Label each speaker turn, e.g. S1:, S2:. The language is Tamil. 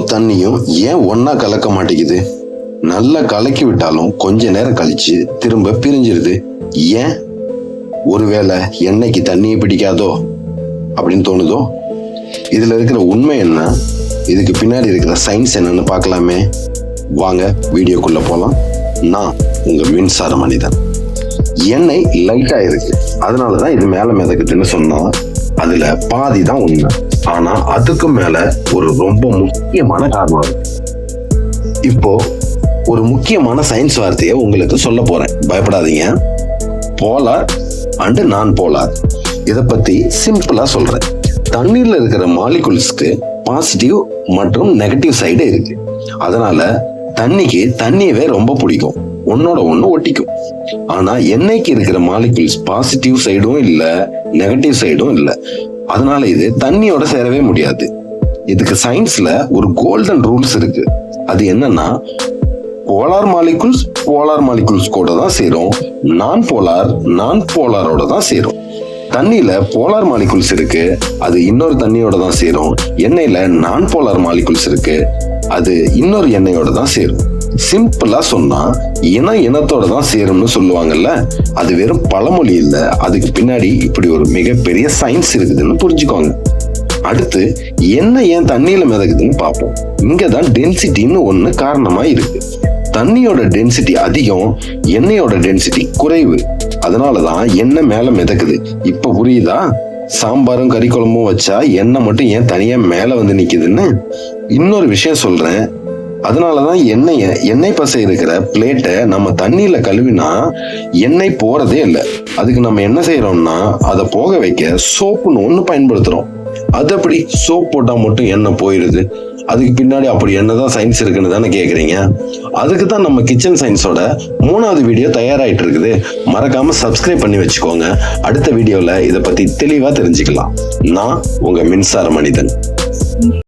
S1: எண்ணெயும் தண்ணியும் ஏன் ஒன்னா கலக்க மாட்டேங்குது? நல்லா கலக்கி விட்டாலும் கொஞ்ச நேரம் கழிச்சு திரும்ப பிரிஞ்சிருது. ஏன்? ஒருவேளை எண்ணெய்க்கு தண்ணியை பிடிக்காதோ அப்படின்னு தோணுதோ? இதுல இருக்கிற உண்மை என்ன, இதுக்கு பின்னாடி இருக்கிற சயின்ஸ் என்னன்னு பார்க்கலாமே. வாங்க வீடியோக்குள்ள போலாம். நான் உங்க மின்சார மனிதன். எண்ணெய் லைட்டா இருக்கு, அதனாலதான் இது மேல மிதக்குதுன்னு சொன்னா அதுல பாதி தான் உண்மை. ஆனா அதுக்கு மேல ஒரு ரொம்ப முக்கியமான காரணம் இருக்கு. இப்போ ஒரு முக்கியமான சயின்ஸ் வார்த்தையை உங்களுக்கு சொல்ல போறேன், பயப்படாதீங்க. போலார் அண்ட் நான் போலார். இத பத்தி சிம்பிளா சொல்றேன். தண்ணீர்ல இருக்கிற மாலிகுல்ஸ்க்கு பாசிட்டிவ் மற்றும் நெகட்டிவ் சைடு இருக்கு. அதனால தண்ணிக்கு தண்ணியவே ரொம்ப பிடிக்கும், ஒன்னோட ஒண்ணு ஒட்டிக்கும். ஆனா எண்ணெய்க்கு இருக்கிற மாலிகுல்ஸ் பாசிட்டிவ் சைடும் இல்ல, நெகட்டிவ் சைடும் இல்ல. அதனால இது தண்ணியோட சேரவே முடியாது. இதுக்கு சயின்ஸ்ல ஒரு கோல்டன் ரூல்ஸ் இருக்கு. அது என்னன்னா, போலார் மாலிகுல்ஸ் கூட தான் சேரும், நான் போலாரோட தான் சேரும். தண்ணியில போலார் மாலிகுல்ஸ் இருக்கு, அது இன்னொரு தண்ணியோட தான் சேரும். எண்ணெயில நான் போலார் மாலிகுல்ஸ் இருக்கு, அது இன்னொரு எண்ணெயோட தான் சேரும். சிம்பிளா சொன்னா இனத்தோட தான் சேரும்னு சொல்லுவாங்கல்ல, அது வெறும் பழமொழி இல்ல, அதுக்கு பின்னாடி இப்படி ஒரு மிகப்பெரிய சயின்ஸ் இருக்குதுன்னு புரிஞ்சுக்கோங்க. அடுத்து எண்ணெய் ஏன் தண்ணியில மிதக்குதுன்னு பார்ப்போம். இங்கதான் டென்சிட்டின்னு ஒண்ணு காரணமா இருக்கு. தண்ணியோட டென்சிட்டி அதிகம், எண்ணெயோட டென்சிட்டி குறைவு. அதனாலதான் எண்ணெய் மேல மிதக்குது. இப்ப புரியுதா? சாம்பாரும் கறி குழம்பும் வச்சா எண்ணெய் மட்டும் ஏன் தனியா மேல வந்து நிக்குதுன்னு. இன்னொரு விஷயம் சொல்றேன். அதனாலதான் எண்ணெய் பசை இருக்கிற பிளேட்டை நம்ம தண்ணியில கழுவினா எண்ணெய் போறதே இல்லை. அதுக்கு நம்ம என்ன செய்யறோம்னா, அதை போக வைக்க சோப்புன்னு ஒண்ணு பயன்படுத்துறோம். அது அப்படி சோப் போட்டா மட்டும் எண்ணெய் போயிருது? அதுக்கு பின்னாடி அப்படி என்னதான் சயின்ஸ் இருக்குன்னு தானே கேக்குறீங்க. அதுக்கு தான் நம்ம கிச்சன் சயின்ஸோட 3வது வீடியோ தயாராயிட்டு இருக்குது. மறக்காம சப்ஸ்கிரைப் பண்ணி வச்சுக்கோங்க. அடுத்த வீடியோல இதை பத்தி தெளிவா தெரிஞ்சுக்கலாம். நான் உங்க மின்சார மனிதன்.